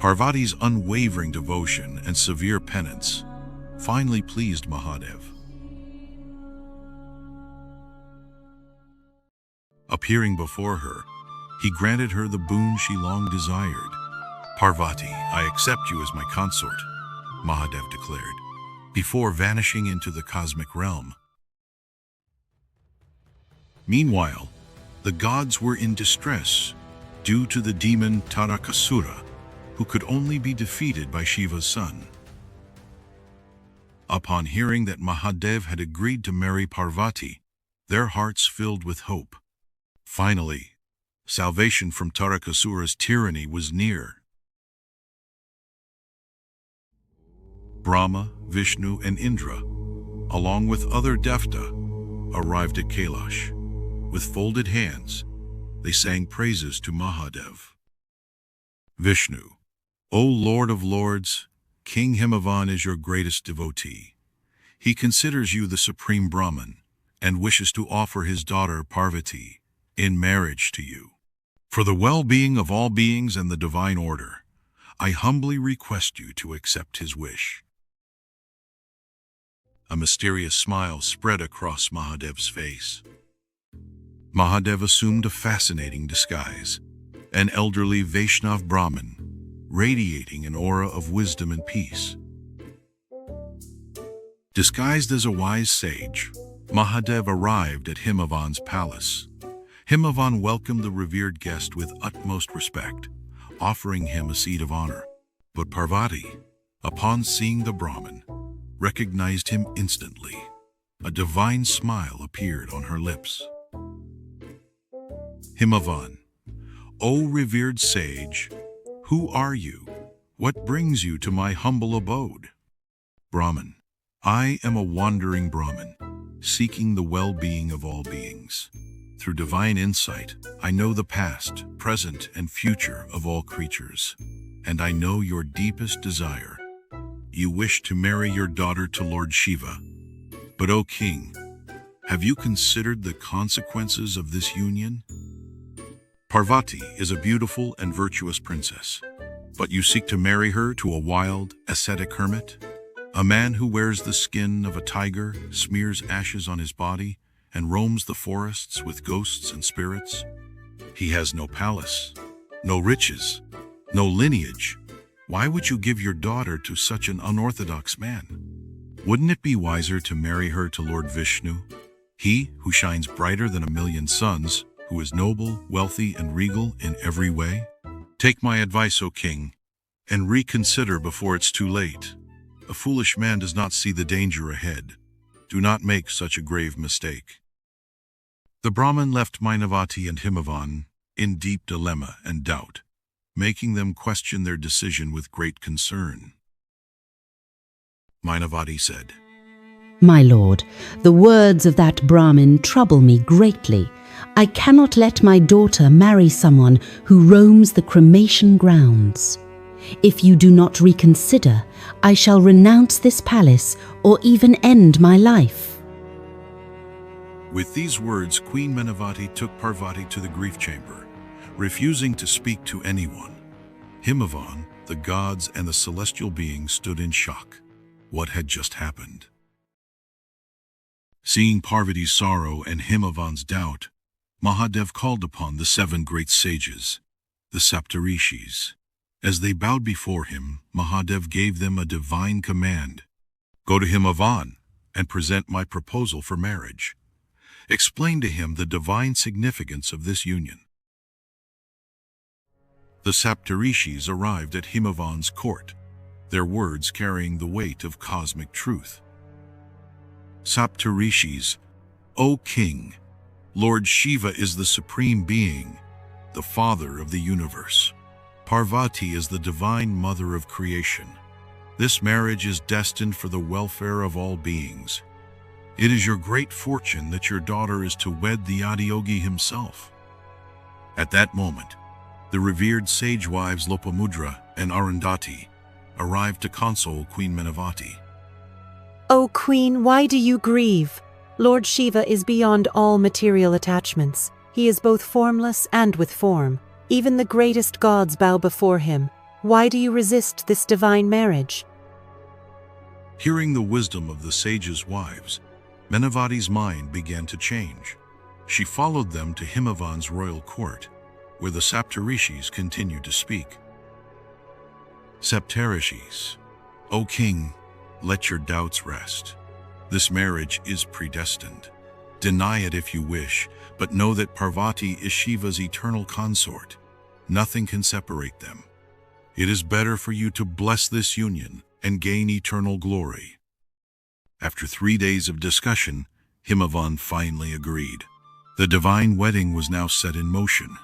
Parvati's unwavering devotion and severe penance finally pleased Mahadev. Appearing before her, he granted her the boon she long desired. "Parvati, I accept you as my consort," Mahadev declared, before vanishing into the cosmic realm. Meanwhile, the gods were in distress due to the demon Tarakasura, who could only be defeated by Shiva's son. Upon hearing that Mahadev had agreed to marry Parvati, their hearts filled with hope. Finally, salvation from Tarakasura's tyranny was near. Brahma, Vishnu, and Indra, along with other Devta, arrived at Kailash. With folded hands, they sang praises to Mahadev. Vishnu: "O Lord of Lords, King Himavan is your greatest devotee. He considers you the supreme Brahman and wishes to offer his daughter Parvati in marriage to you. For the well-being of all beings and the divine order, I humbly request you to accept his wish." A mysterious smile spread across Mahadev's face. Mahadev assumed a fascinating disguise, an elderly Vaishnav Brahmin, radiating an aura of wisdom and peace. Disguised as a wise sage, Mahadev arrived at Himavan's palace. Himavan welcomed the revered guest with utmost respect, offering him a seat of honor. But Parvati, upon seeing the Brahmin, recognized him instantly. A divine smile appeared on her lips. Himavan: "O revered sage, who are you? What brings you to my humble abode?" Brahmin: "I am a wandering Brahmin, seeking the well-being of all beings. Through divine insight, I know the past, present, and future of all creatures, and I know your deepest desire. You wish to marry your daughter to Lord Shiva. But, O King, have you considered the consequences of this union? Parvati is a beautiful and virtuous princess, but you seek to marry her to a wild, ascetic hermit, a man who wears the skin of a tiger, smears ashes on his body, and roams the forests with ghosts and spirits. He has no palace, no riches, no lineage. Why would you give your daughter to such an unorthodox man? Wouldn't it be wiser to marry her to Lord Vishnu, he who shines brighter than a million suns, who is noble, wealthy, and regal in every way? Take my advice, O King, and reconsider before it's too late. A foolish man does not see the danger ahead. Do not make such a grave mistake." The Brahmin left Mainavati and Himavan in deep dilemma and doubt, making them question their decision with great concern. Mainavati said, "My lord, the words of that Brahmin trouble me greatly. I cannot let my daughter marry someone who roams the cremation grounds. If you do not reconsider, I shall renounce this palace or even end my life." With these words, Queen Mainavati took Parvati to the grief chamber, refusing to speak to anyone. Himavan, the gods, and the celestial beings stood in shock. What had just happened? Seeing Parvati's sorrow and Himavan's doubt, Mahadev called upon the 7 great sages, the Saptarishis. As they bowed before him, Mahadev gave them a divine command: "Go to Himavan and present my proposal for marriage. Explain to him the divine significance of this union." The Saptarishis arrived at Himavan's court, their words carrying the weight of cosmic truth. Saptarishis: "O King, Lord Shiva is the supreme being, the father of the universe. Parvati is the divine mother of creation. This marriage is destined for the welfare of all beings. It is your great fortune that your daughter is to wed the Adiyogi himself." At that moment, the revered sage wives Lopamudra and Arundhati arrived to console Queen Mainavati. "O Queen, why do you grieve? Lord Shiva is beyond all material attachments. He is both formless and with form. Even the greatest gods bow before him. Why do you resist this divine marriage? Hearing the wisdom of the sages' wives, Manavati's mind began to change. She followed them to Himavan's royal court, where the Saptarishis continued to speak. Saptarishis, O king, let your doubts rest. This marriage is predestined. Deny it if you wish, but know that Parvati is Shiva's eternal consort. Nothing can separate them. It is better for you to bless this union and gain eternal glory. After 3 days of discussion, Himavan finally agreed. The divine wedding was now set in motion.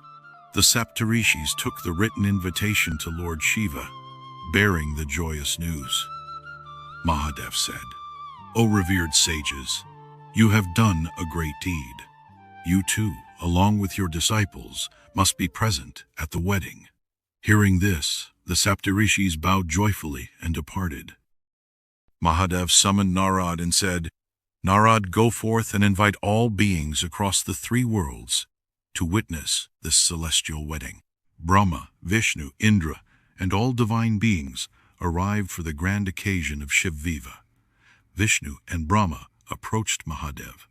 The Saptarishis took the written invitation to Lord Shiva, bearing the joyous news. Mahadev said, "O revered sages, you have done a great deed. You too, along with your disciples, must be present at the wedding." Hearing this, the Saptarishis bowed joyfully and departed. Mahadev summoned Narad and said, "Narad, go forth and invite all beings across the 3 worlds to witness this celestial wedding." Brahma, Vishnu, Indra, and all divine beings arrived for the grand occasion of Shiv Vivah. Vishnu and Brahma approached Mahadev.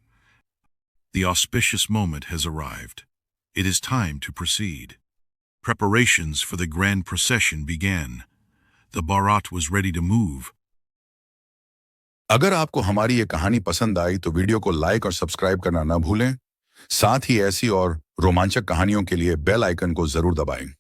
The auspicious moment has arrived. It is time to proceed. Preparations for the grand procession began. The Bharat was ready to move. अगर आपको हमारी ये कहानी पसंद आई तो video को like और subscribe करना ना भूलें। साथ ही ऐसी और रोमांचक कहानियों के लिए बेल आइकन को जरूर दबाएं।